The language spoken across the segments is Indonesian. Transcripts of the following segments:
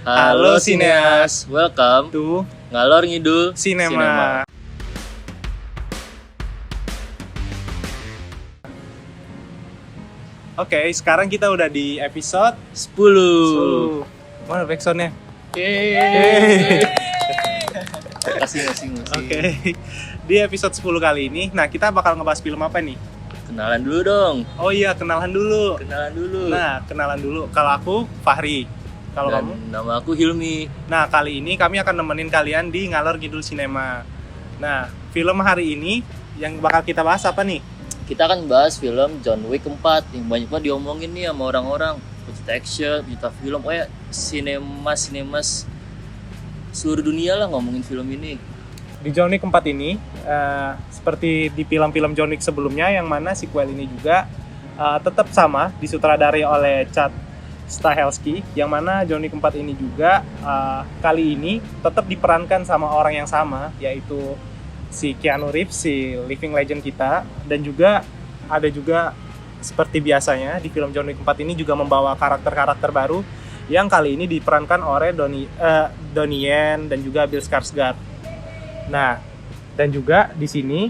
Halo Sineas, welcome to Ngalor Ngidul Cinema. Oke, sekarang kita udah di episode 10. Mana backsoundnya? Kasih. Oke, di episode 10 kali ini, nah kita bakal ngebahas film apa nih? Kenalan dulu dong. Oh iya, kenalan dulu. Nah, Kenalan dulu. Kalau aku, Fahri. Kalau dan kamu? nama aku Hilmi. Nah, kali ini kami akan nemenin kalian di Ngalor Ngidul Cinema. Nah, film hari ini yang bakal kita bahas apa nih? Kita akan bahas film John Wick 4 yang banyak banget diomongin nih sama orang-orang. Pecinta action, pecinta film, kayak sinemas seluruh dunia lah ngomongin film ini. Di John Wick 4 ini, seperti di film-film John Wick sebelumnya, yang mana sequel ini juga tetap sama, disutradarai oleh Chad Stahelski, yang mana John Wick 4 ini juga kali ini tetap diperankan sama orang yang sama, yaitu si Keanu Reeves, si living legend kita, dan juga ada juga seperti biasanya di film John Wick 4 ini juga membawa karakter-karakter baru yang kali ini diperankan oleh Donnie Yen dan juga Bill Skarsgård. Nah, dan juga di sini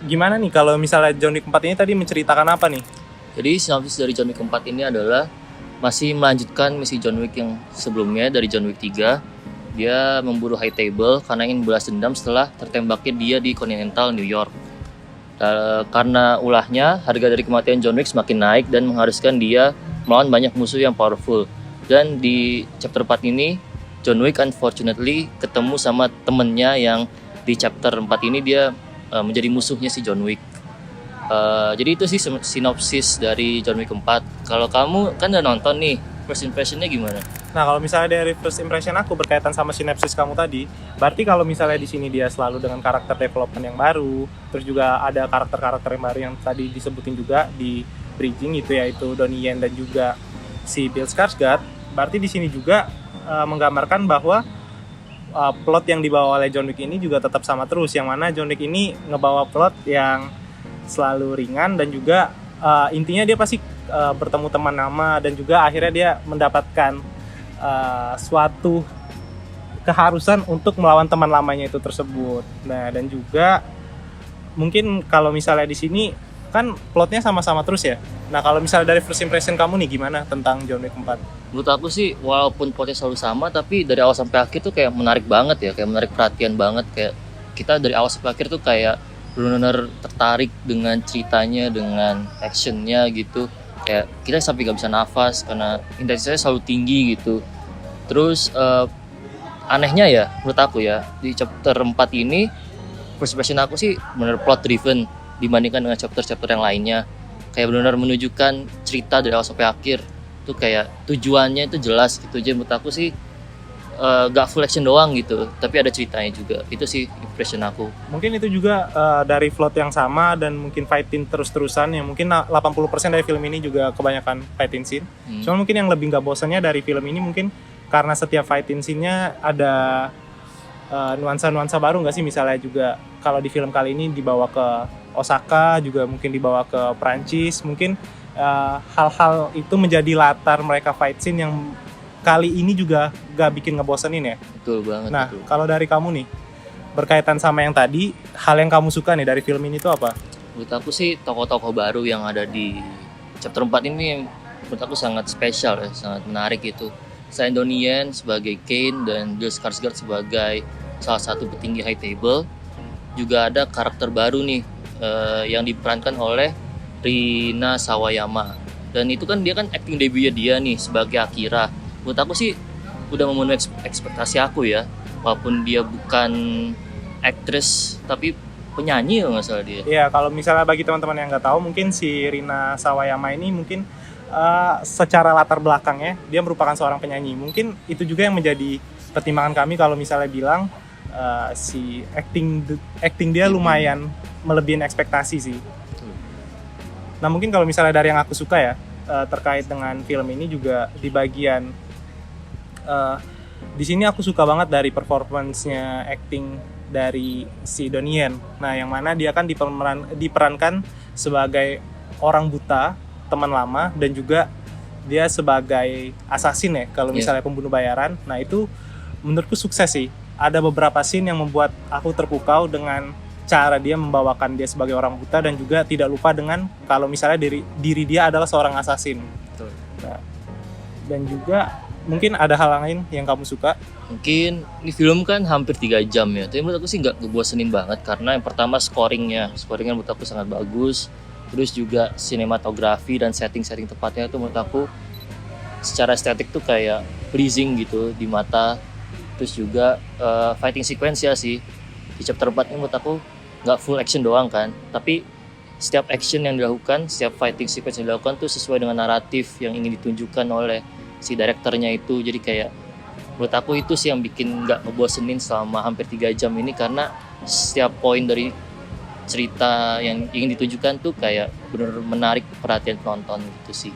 gimana nih kalau misalnya John Wick 4 ini tadi menceritakan apa nih? Jadi sinopsis dari John Wick 4 ini adalah masih melanjutkan misi John Wick yang sebelumnya dari John Wick 3. Dia memburu High Table karena ingin balas dendam setelah tertembaknya dia di Continental New York. Karena ulahnya, harga dari kematian John Wick semakin naik dan mengharuskan dia melawan banyak musuh yang powerful. Dan di chapter 4 ini, John Wick unfortunately ketemu sama temennya yang di chapter 4 ini dia menjadi musuhnya si John Wick. Jadi itu sih sinopsis dari John Wick 4. Kalau kamu kan udah nonton nih, first impressionnya gimana? Nah, kalau misalnya dari first impression aku berkaitan sama sinopsis kamu tadi, berarti kalau misalnya di sini dia selalu dengan karakter development yang baru, terus juga ada karakter-karakter yang baru yang tadi disebutin juga di bridging itu, yaitu Donnie Yen dan juga si Bill Skarsgård, berarti di sini juga menggambarkan bahwa plot yang dibawa oleh John Wick ini juga tetap sama terus, yang mana John Wick ini ngebawa plot yang selalu ringan dan juga intinya dia pasti bertemu teman lama dan juga akhirnya dia mendapatkan suatu keharusan untuk melawan teman lamanya itu tersebut. Nah, dan juga mungkin kalau misalnya di sini kan plotnya sama-sama terus ya. Nah, kalau misalnya dari first impression kamu nih gimana tentang John Wick 4? Menurut aku sih walaupun plotnya selalu sama, tapi dari awal sampai akhir tuh kayak menarik banget ya, kayak menarik perhatian banget. Kayak kita dari awal sampai akhir tuh kayak benar-benar tertarik dengan ceritanya, dengan actionnya gitu. Kayak kita sampai gak bisa nafas karena intensitasnya selalu tinggi gitu. Terus anehnya ya menurut aku ya, di chapter 4 ini first impression aku sih benar plot driven dibandingkan dengan chapter-chapter yang lainnya. Kayak benar-benar menunjukkan cerita dari awal sampai akhir tuh, kayak tujuannya itu jelas gitu. Jadi menurut aku sih gak full action doang gitu, tapi ada ceritanya juga. Itu sih impression aku. Mungkin itu juga dari plot yang sama dan mungkin fighting terus-terusan, yang mungkin 80% dari film ini juga kebanyakan fighting scene. Cuma mungkin yang lebih gak bosannya dari film ini mungkin karena setiap fighting scene-nya ada nuansa-nuansa baru gak sih? Misalnya juga kalau di film kali ini dibawa ke Osaka, juga mungkin dibawa ke Prancis. Mungkin hal-hal itu menjadi latar mereka fight scene yang kali ini juga gak bikin ngebosenin ya. Betul banget. Nah, kalau dari kamu nih, berkaitan sama yang tadi, hal yang kamu suka nih dari film ini tuh apa? Menurut aku sih tokoh-tokoh baru yang ada di chapter 4 ini menurut aku sangat spesial ya, sangat menarik gitu. Selain Donnie Yen sebagai Kane dan Bill Skarsgård sebagai salah satu petinggi High Table, juga ada karakter baru nih yang diperankan oleh Rina Sawayama. Dan itu kan dia kan acting debutnya dia nih sebagai Akira. Menurut aku sih udah memenuhi ekspektasi aku ya, walaupun dia bukan aktris tapi penyanyi kalau nggak salah dia. Iya, kalau misalnya bagi teman-teman yang nggak tahu, mungkin si Rina Sawayama ini mungkin secara latar belakangnya dia merupakan seorang penyanyi. Mungkin itu juga yang menjadi pertimbangan kami kalau misalnya bilang si acting dia lumayan melebihi ekspektasi sih. Nah, mungkin kalau misalnya dari yang aku suka ya, terkait dengan film ini juga di bagian di sini aku suka banget dari performance-nya acting dari si Donnie Yen. Nah, yang mana dia kan diperankan sebagai orang buta, teman lama, dan juga dia sebagai assassin ya, kalau Iya. misalnya pembunuh bayaran. Nah itu menurutku sukses sih. Ada beberapa scene yang membuat aku terpukau dengan cara dia membawakan dia sebagai orang buta, dan juga tidak lupa dengan kalau misalnya diri dia adalah seorang assassin. Betul. Nah, dan juga mungkin ada hal lain yang kamu suka. Mungkin ini film kan hampir 3 jam ya, tapi menurut aku sih nggak ngebosenin banget karena yang pertama scoringnya menurut aku sangat bagus. Terus juga sinematografi dan setting tempatnya itu menurut aku secara estetik tuh kayak pleasing gitu di mata. Terus juga fighting sequence ya sih di chapter 4 ini menurut aku nggak full action doang kan, tapi setiap action yang dilakukan, setiap fighting sequence yang dilakukan tuh sesuai dengan naratif yang ingin ditunjukkan oleh si direkturnya itu. Jadi kayak menurut aku itu sih yang bikin nggak ngebosenin selama hampir 3 jam ini, karena setiap poin dari cerita yang ingin ditunjukkan tuh kayak benar menarik perhatian penonton gitu sih.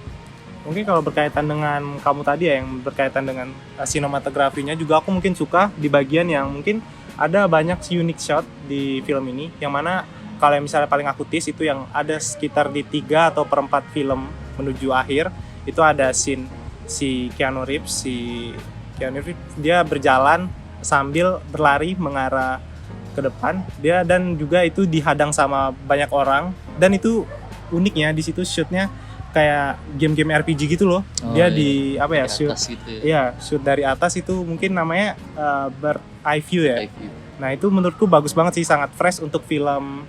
Mungkin kalau berkaitan dengan kamu tadi ya, yang berkaitan dengan sinematografinya juga aku mungkin suka di bagian yang mungkin ada banyak unique shot di film ini, yang mana kalau yang misalnya paling aku tease itu yang ada sekitar di 3 atau 4 film menuju akhir, itu ada scene si Keanu Reeves dia berjalan sambil berlari mengarah ke depan dia, dan juga itu dihadang sama banyak orang, dan itu uniknya di situ shootnya kayak game-game RPG gitu loh. Dia di apa ya, di shoot atas gitu ya. iya, shoot dari atas, itu mungkin namanya bird eye view ya. High view. Nah itu menurutku bagus banget sih, sangat fresh untuk film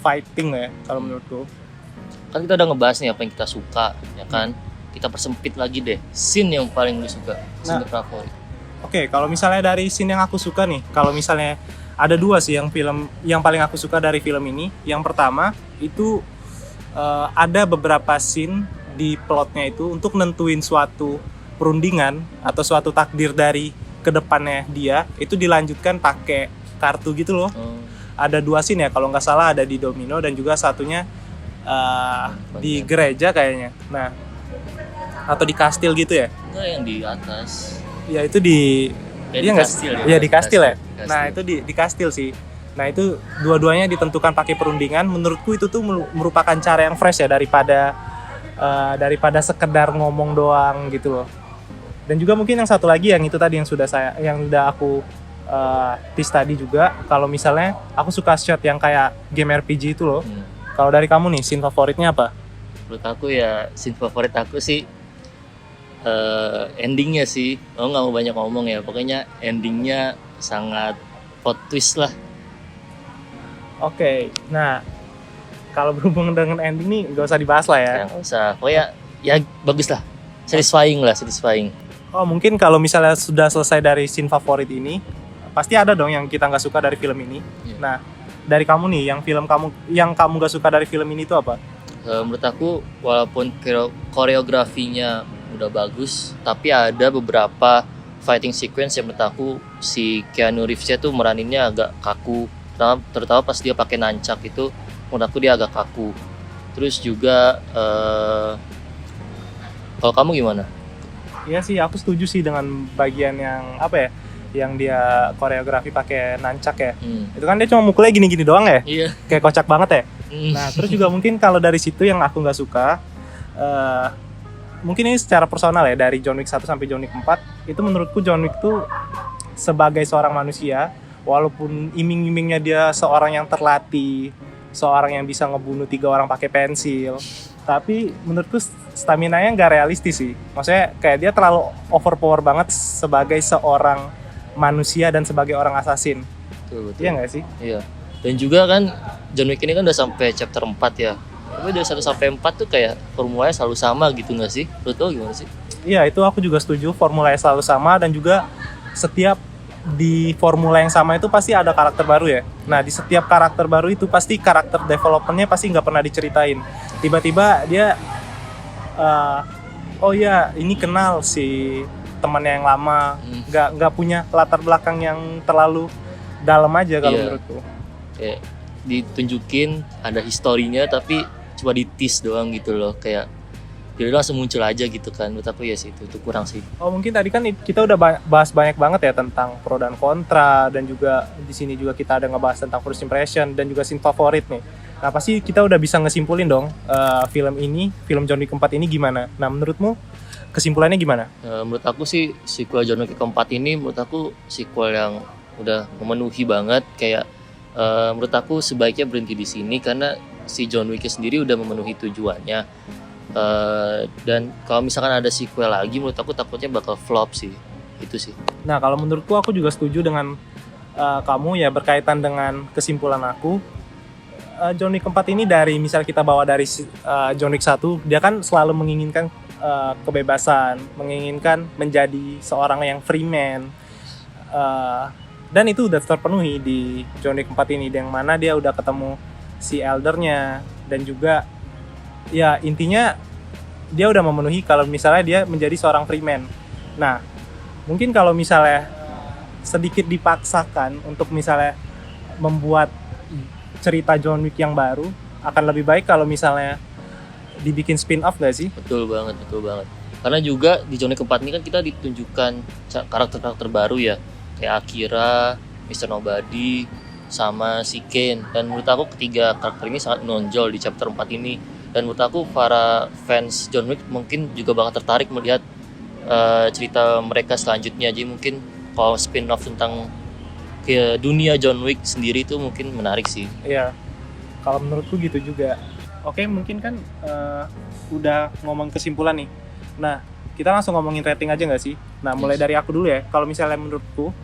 fighting ya kalau menurutku. Kan kita udah ngebahas nih apa yang kita suka ya kan, kita persempit lagi deh scene yang paling lu suka, scene favorit. Oke, kalau misalnya dari scene yang aku suka nih, kalau misalnya ada 2 sih yang paling aku suka dari film ini. Yang pertama itu ada beberapa scene di plotnya itu untuk nentuin suatu perundingan atau suatu takdir dari kedepannya dia, itu dilanjutkan pakai kartu gitu loh. Ada 2 scene ya kalau nggak salah, ada di Domino dan juga satunya di gereja kayaknya. Nah, atau di kastil gitu ya. Enggak, yang di atas. Ya itu di Di nggak kastil sih? Ya di kastil ya. Kastil. Nah itu di kastil sih. Nah itu dua-duanya ditentukan pakai perundingan. Menurutku itu tuh merupakan cara yang fresh ya daripada sekedar ngomong doang gitu loh. Dan juga mungkin yang satu lagi yang itu tadi yang udah aku tease tadi juga. Kalau misalnya aku suka shot yang kayak game RPG itu loh. Kalau dari kamu nih, scene favoritnya apa? Menurut aku ya scene favorit aku sih endingnya sih. Nggak mau banyak ngomong ya, pokoknya endingnya sangat plot twist lah. Oke, nah kalau berhubungan dengan ending nih nggak usah dibahas lah ya. Nggak usah, pokoknya ya bagus lah, satisfying. Oh mungkin kalau misalnya sudah selesai dari scene favorit ini, pasti ada dong yang kita nggak suka dari film ini. Iya. Nah dari kamu nih, yang kamu nggak suka dari film ini itu apa? Menurut aku walaupun koreografinya udah bagus, tapi ada beberapa fighting sequence yang menurut aku si Keanu Reeves-nya tuh meraninnya agak kaku, terutama pas dia pakai nancak itu menurut aku dia agak kaku. Terus juga kalau kamu gimana? Iya sih, aku setuju sih dengan bagian yang apa ya, yang dia koreografi pakai nancak ya. Itu kan dia cuma mukulnya gini-gini doang ya, Iya. kayak kocak banget ya. Nah terus juga mungkin kalau dari situ yang aku nggak suka, mungkin ini secara personal ya, dari John Wick 1 sampai John Wick 4, itu menurutku John Wick tuh sebagai seorang manusia, walaupun iming-imingnya dia seorang yang terlatih, seorang yang bisa ngebunuh 3 orang pakai pensil, tapi menurutku stamina-nya nggak realistis sih. Maksudnya kayak dia terlalu overpower banget sebagai seorang manusia dan sebagai orang assassin. Betul. Iya nggak sih? Iya. Dan juga kan John Wick ini kan udah sampai chapter 4 ya. Tapi dari 1 sampai 4 tuh kayak formulanya selalu sama gitu nggak sih? Menurut lo gimana sih? Iya, itu aku juga setuju, formulanya selalu sama, dan juga setiap di formula yang sama itu pasti ada karakter baru ya. Nah di setiap karakter baru itu pasti karakter developmentnya pasti nggak pernah diceritain. Tiba-tiba dia oh ya ini kenal si temannya yang lama, nggak punya latar belakang yang terlalu dalam aja kalau Iya. menurutku. Kayak ditunjukin ada historinya tapi cuma di tease doang gitu loh, kayak jadi langsung muncul aja gitu kan. Menurut aku ya sih itu kurang sih. Oh mungkin tadi kan kita udah bahas banyak banget ya tentang pro dan kontra, dan juga di sini juga kita ada ngebahas tentang first impression dan juga scene favorit nih. Nah pasti kita udah bisa ngesimpulin dong film John Wick 4 ini gimana. Nah menurutmu kesimpulannya gimana? Menurut aku sih sequel John Wick keempat ini menurut aku sequel yang udah memenuhi banget. Kayak menurut aku sebaiknya berhenti di sini karena si John Wick sendiri udah memenuhi tujuannya. Dan kalau misalkan ada sequel lagi menurut aku takutnya bakal flop sih. Itu sih. Nah kalau menurutku aku juga setuju dengan kamu ya, berkaitan dengan kesimpulan aku. John Wick 4 ini dari misal kita bawa dari John Wick 1, dia kan selalu menginginkan kebebasan, menginginkan menjadi seorang yang free man. Dan itu udah terpenuhi di John Wick 4 ini, yang mana dia udah ketemu si eldernya, dan juga ya intinya dia udah memenuhi kalau misalnya dia menjadi seorang free man. Nah, mungkin kalau misalnya sedikit dipaksakan untuk misalnya membuat cerita John Wick yang baru, akan lebih baik kalau misalnya dibikin spin-off gak sih? Betul banget. Karena juga di John Wick keempat ini kan kita ditunjukkan karakter-karakter baru ya, kayak Akira, Mr. Nobody, sama si Kane. Dan menurut aku ketiga karakter ini sangat menonjol di chapter 4 ini. Dan menurut aku para fans John Wick mungkin juga bakal tertarik melihat cerita mereka selanjutnya. Jadi mungkin kalau spin-off tentang ke dunia John Wick sendiri itu mungkin menarik sih. Iya, kalau menurutku gitu juga. Oke, mungkin kan udah ngomong kesimpulan nih. Nah, kita langsung ngomongin rating aja nggak sih? Nah, mulai dari aku dulu ya. Kalau misalnya menurutku,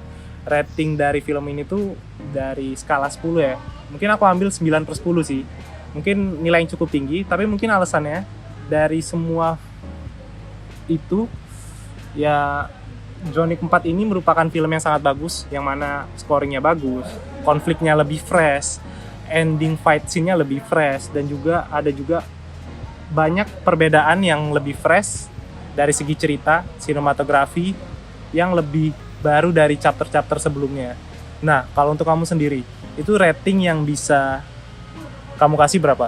rating dari film ini tuh dari skala 10 ya. Mungkin aku ambil 9/10 sih. Mungkin nilai yang cukup tinggi, tapi mungkin alasannya dari semua itu ya, John Wick 4 ini merupakan film yang sangat bagus, yang mana scoringnya bagus, konfliknya lebih fresh, ending fight scene-nya lebih fresh, dan juga ada juga banyak perbedaan yang lebih fresh dari segi cerita, sinematografi yang lebih baru dari chapter-chapter sebelumnya. Nah, kalau untuk kamu sendiri, itu rating yang bisa kamu kasih berapa?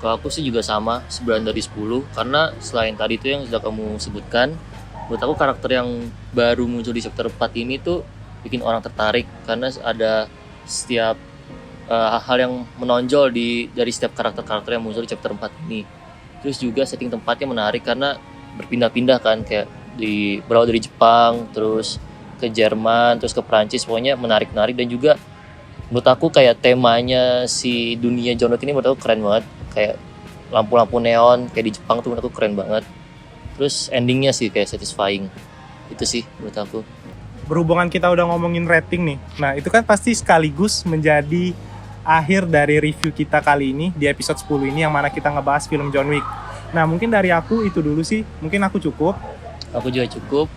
Kalau aku sih juga sama, 9 dari 10. Karena selain tadi itu yang sudah kamu sebutkan, menurut aku karakter yang baru muncul di chapter 4 ini tuh bikin orang tertarik. Karena ada setiap hal yang menonjol dari setiap karakter-karakter yang muncul di chapter 4 ini. Terus juga setting tempatnya menarik karena berpindah-pindah kan, kayak berawal dari Jepang, terus ke Jerman, terus ke Prancis. Pokoknya menarik-menarik, dan juga menurut aku kayak temanya si dunia John Wick ini menurut aku keren banget. Kayak lampu-lampu neon kayak di Jepang tuh menurut aku keren banget. Terus endingnya sih kayak satisfying. Itu sih menurut aku. Berhubungan kita udah ngomongin rating nih, nah itu kan pasti sekaligus menjadi akhir dari review kita kali ini di episode 10 ini, yang mana kita ngebahas film John Wick. Nah mungkin dari aku itu dulu sih, mungkin aku cukup. Aku juga cukup.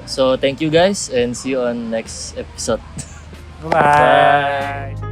So thank you guys and see you on next episode. Bye.